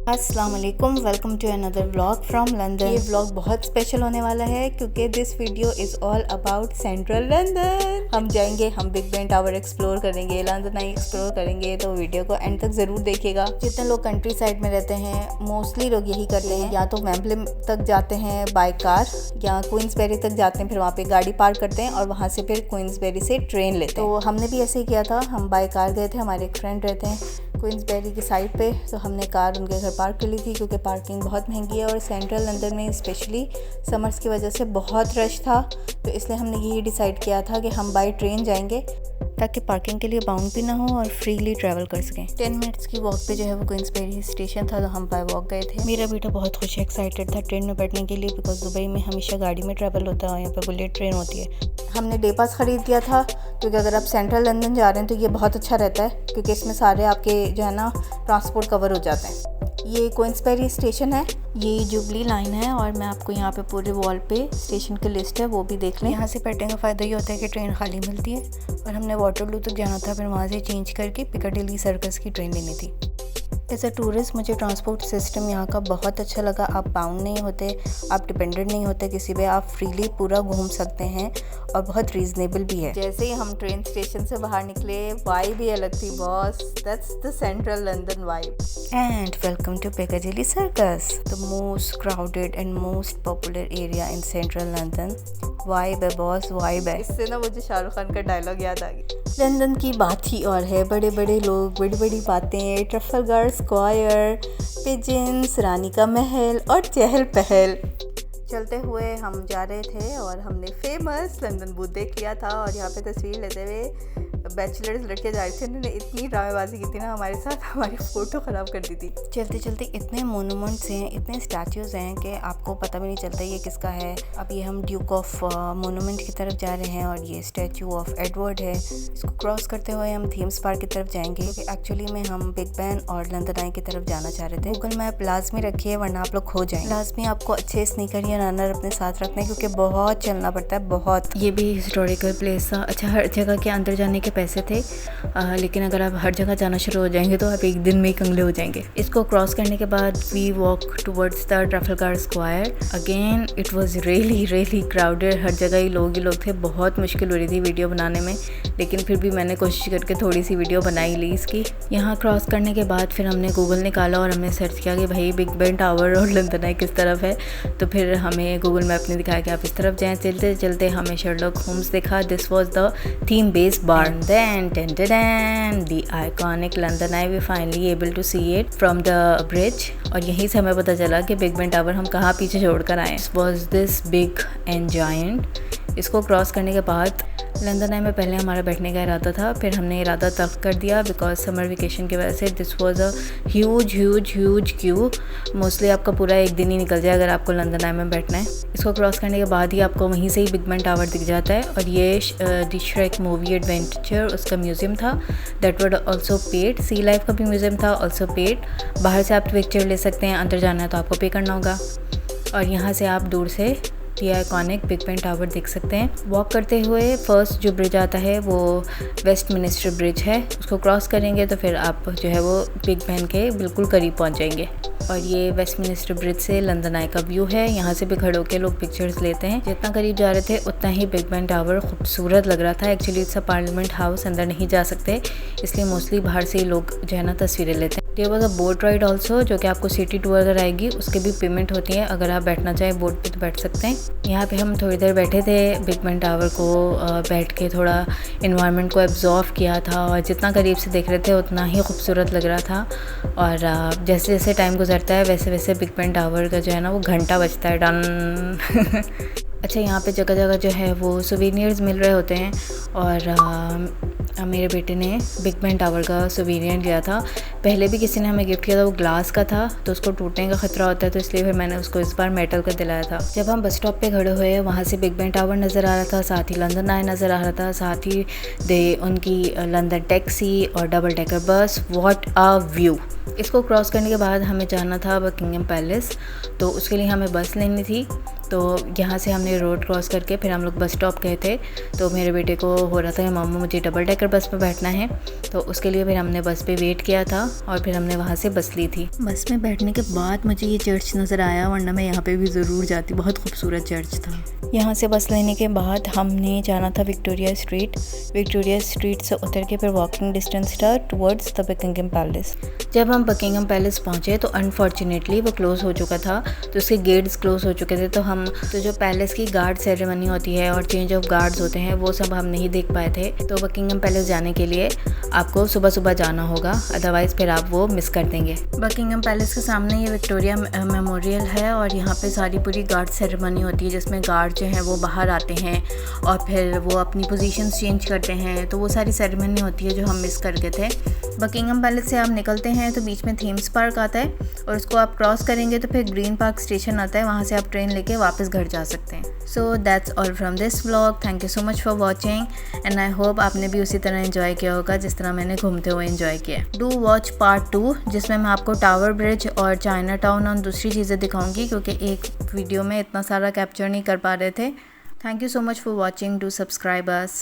अस्सलाम वालेकुम, welcome to another vlog from London. ये व्लॉग बहुत स्पेशल होने वाला है क्योंकि this video is all about central London. हम जाएंगे, हम बिग बेन टावर एक्सप्लोर करेंगे, लंदन आई एक्सप्लोर करेंगे, तो वीडियो को एंड तक ज़रूर देखिएगा। जितने लोग कंट्री साइड में रहते हैं मोस्टली लोग यही करते हैं, या तो वेम्बले तक जाते हैं बाय कार या क्वींसबेरी तक जाते हैं, फिर वहाँ पे गाड़ी पार्क करते हैं और वहाँ से फिर क्वींसबेरी से ट्रेन लेते हैं। तो हमने भी ऐसे ही किया था, हम बाय कार गए थे, हमारे एक फ्रेंड रहते हैं क्वींसबेरी की साइड पे, तो हमने कार उनके घर पार्क कर ली थी क्योंकि पार्किंग बहुत महंगी है और सेंट्रल लंदन में स्पेशली समर्स की वजह से बहुत रश था। तो इसलिए हमने यही डिसाइड किया था कि हम बाय ट्रेन जाएंगे ताकि पार्किंग के लिए बाउंड भी ना हो और फ्रीली ट्रैवल कर सकें। 10 मिनट्स की वॉक पे जो है वो क्वींसबेरी स्टेशन था, तो हम बाय वॉक गए थे। मेरा बेटा बहुत खुश एक्साइटेड था ट्रेन में बैठने के लिए, बिकॉज दुबई में हमेशा गाड़ी में ट्रैवल होता है और यहाँ पर बुलेट ट्रेन होती है। हमने डे पास ख़रीद लिया था क्योंकि अगर आप सेंट्रल लंदन जा रहे हैं तो ये बहुत अच्छा रहता है क्योंकि इसमें सारे आपके जो है ना ट्रांसपोर्ट कवर हो जाते हैं। ये क्वींसबेरी स्टेशन है, ये जुबली लाइन है और मैं आपको यहाँ पे पूरे वॉल पे स्टेशन की लिस्ट है वो भी देख लें। यहाँ से बैठने का फ़ायदा ये होता है कि ट्रेन खाली मिलती है और हमने वाटरलू तक जाना था, फिर वहाँ से चेंज करके पिकाडिली सर्कस की ट्रेन लेनी थी। एज अ टूरिस्ट मुझे ट्रांसपोर्ट सिस्टम यहाँ का बहुत अच्छा लगा। आप बाउंड नहीं होते, आप डिपेंडेंट नहीं होते किसी पे, आप फ्रीली पूरा घूम सकते हैं और बहुत रीज़नेबल भी है। जैसे ही हम ट्रेन स्टेशन से बाहर निकले, वाइब भी अलग थी boss. That's the central London vibe. And welcome to Piccadilly Circus, the most crowded and most popular area in central London. Vibe है बॉस, वाइब है। इससे ना मुझे शाहरुख खान का डायलॉग याद आ गया। लंदन की बात ही और है, बड़े बड़े लोग, बड़ी बड़ी बातें, ट्रफलगर स्क्वायर, पिजन्स, रानी का महल और चहल पहल। चलते हुए हम जा रहे थे और हमने फेमस लंदन बूथ देख लिया था और यहाँ पे तस्वीर लेते हुए बैचलर्स लड़के जा रहे थे। उन्होंने इतनी ड्रामेबाजी की थी ना हमारे साथ, हमारी फ़ोटो ख़राब कर दी थी। चलते चलते इतने मोनूमेंट्स हैं, इतने स्टैचूज़ हैं कि आपको पता भी नहीं चलता ये किसका है। अब ये हम ड्यूक ऑफ मोनूमेंट की तरफ जा रहे हैं और ये स्टैचू ऑफ एडवर्ड है। इसको क्रॉस करते हुए हम थीम्स पार्क की तरफ जाएंगे क्योंकि एक्चुअली में हम बिग बेन और लंदन आई की तरफ जाना चाह रहे थे। गूगल मैप लाजमी रखिए वरना आप लोग खो जाएंगे। लाजमी आपको अच्छे स्नीकर या रनर अपने साथ रखना है क्योंकि बहुत चलना पड़ता है, बहुत। ये भी हिस्टोरिकल प्लेस था। अच्छा, हर जगह के अंदर जाने के पैसे थे, लेकिन अगर आप हर जगह जाना शुरू हो जाएंगे तो आप एक दिन में ही कंगले हो जाएंगे। इसको क्रॉस करने के बाद we walk towards the Trafalgar Square. Again it was really crowded, हर जगह ही लोग थे। बहुत मुश्किल हो रही थी वीडियो बनाने में, लेकिन फिर भी मैंने कोशिश करके थोड़ी सी वीडियो बनाई ली इसकी। यहाँ क्रॉस करने के बाद फिर हमने गूगल निकाला और हमने सर्च किया कि भाई बिग बेन टावर और लंदन आई किस तरफ है, तो फिर हमें गूगल मैप ने दिखाया कि आप इस तरफ जाएँ। चलते चलते हमें शर्लॉक होम्स दिखा। This was the theme based bar. Then the iconic London Eye, we finally able to see it from the bridge और यहीं से हमें पता चला कि बिग बेन टावर हम कहाँ पीछे छोड़कर आए। was this big and giant। इसको क्रॉस करने के बाद लंदन आई में पहले हमारा बैठने का इरादा था, फिर हमने इरादा तर्क कर दिया बिकॉज समर वेकेशन की वजह से। This was a huge Q. Mostly आपका पूरा एक दिन ही निकल जाए अगर आपको लंदन आई में बैठना है। इसको क्रॉस करने के बाद ही आपको वहीं से ही बिग बेन टावर दिख जाता है और ये द श्रेक मूवी एडवेंचर उसका म्यूज़ियम था। That would also paid. Sea Life का भी म्यूज़ियम था, ऑल्सो पेड। बाहर से आप पिक्चर ले सकते हैं, अंदर जाना है तो आपको पे करना होगा। और यहाँ से आप दूर से दी आइकॉनिक बिग बेन टावर देख सकते हैं। वॉक करते हुए फर्स्ट जो ब्रिज आता है वो वेस्टमिनिस्टर ब्रिज है, उसको क्रॉस करेंगे तो फिर आप जो है वो बिग बेन के बिल्कुल करीब पहुंच जाएंगे। और ये वेस्टमिनिस्टर ब्रिज से लंदन आई का व्यू है। यहाँ से भी खड़े होकर लोग पिक्चर्स लेते हैं। जितना करीब जा रहे थे उतना ही बिग बेन टावर खूबसूरत लग रहा था। Actually it's a parliament house, अंदर नहीं जा सकते, इसलिए मोस्टली बाहर से ही लोग जो है ना तस्वीरें लेते हैं। There was a boat ride also जो कि आपको सिटी टूर अगर आएगी उसके भी पेमेंट होती है। अगर आप बैठना चाहें बोट पे तो बैठ सकते हैं। यहाँ पे हम थोड़ी देर बैठे थे, बिग बेन टावर को बैठ के थोड़ा इन्वायरमेंट को एब्जॉर्व किया था और जितना करीब से देख रहे थे उतना ही खूबसूरत लग रहा था। और जैसे जैसे टाइम गुजरता है वैसे वैसे बिग बेन टावर का जो है ना वो घंटा बजता है, डन। अच्छा, यहाँ पे जगह जगह जो है वो सोवेनियर्स मिल रहे होते हैं और मेरे बेटे ने बिग बेन टावर का सोवेनियर लिया था। पहले भी किसी ने हमें गिफ्ट किया था, वो ग्लास का था तो उसको टूटने का ख़तरा होता है, तो इसलिए फिर मैंने उसको इस बार मेटल का दिलाया था। जब हम बस स्टॉप पे खड़े हुए वहाँ से बिग बेन टावर नज़र आ रहा था, साथ ही लंदन आई नज़र आ रहा था, साथ ही उनकी लंदन टैक्सी और double decker bus. What a view. इसको क्रॉस करने के बाद हमें जाना था बकिंगम पैलेस, तो उसके लिए हमें बस लेनी थी। तो यहाँ से हमने रोड क्रॉस करके फिर हम लोग बस स्टॉप गए थे। तो मेरे बेटे को हो रहा था कि मम्मा मुझे डबल डेकर बस में बैठना है, तो उसके लिए फिर हमने बस पे वेट किया था और फिर हमने वहाँ से बस ली थी। बस में बैठने के बाद मुझे ये चर्च नज़र आया, वरना मैं यहाँ पे भी ज़रूर जाती, बहुत खूबसूरत चर्च था। यहाँ से बस लेने के बाद हमने जाना था विक्टोरिया स्ट्रीट। विक्टोरिया स्ट्रीट से उतर के फिर वॉकिंग डिस्टेंस था टुवर्ड्स द बकिंगम पैलेस। जब हम बकिंगम पैलेस पहुँचे तो अनफॉर्चुनेटली वो क्लोज़ हो चुका था, तो उसके गेट्स क्लोज़ हो चुके थे। तो जो पैलेस की गार्ड सेरेमनी होती है और चेंज ऑफ गार्ड्स होते हैं वो सब हम नहीं देख पाए थे। तो बकिंगम पैलेस जाने के लिए आपको सुबह सुबह जाना होगा, अदरवाइज़ फिर आप वो मिस कर देंगे। बकिंगम पैलेस के सामने ये विक्टोरिया मेमोरियल है और यहाँ पे सारी पूरी गार्ड सेरेमनी होती है, जिसमें गार्ड जो हैं वो बाहर आते हैं और फिर वो अपनी पोजीशंस चेंज करते हैं। तो वो सारी सेरेमनी होती है जो हम मिस कर गए थे। बकिंगम पैलेस से आप निकलते हैं तो बीच में थीम्स पार्क आता है और उसको आप क्रॉस करेंगे तो फिर ग्रीन पार्क स्टेशन आता है, वहाँ से आप ट्रेन लेके वापस घर जा सकते हैं। So that's all from this vlog. Thank you so much for watching and I hope आपने भी उसी तरह एंजॉय किया होगा जिस तरह मैंने घूमते हुए एंजॉय किया। डू वॉच पार्ट 2, जिसमें मैं आपको टावर ब्रिज और चाइना टाउन और दूसरी चीज़ें दिखाऊंगी, क्योंकि एक वीडियो में इतना सारा कैप्चर नहीं कर पा रहे थे। Thank you so much for watching. Do subscribe us.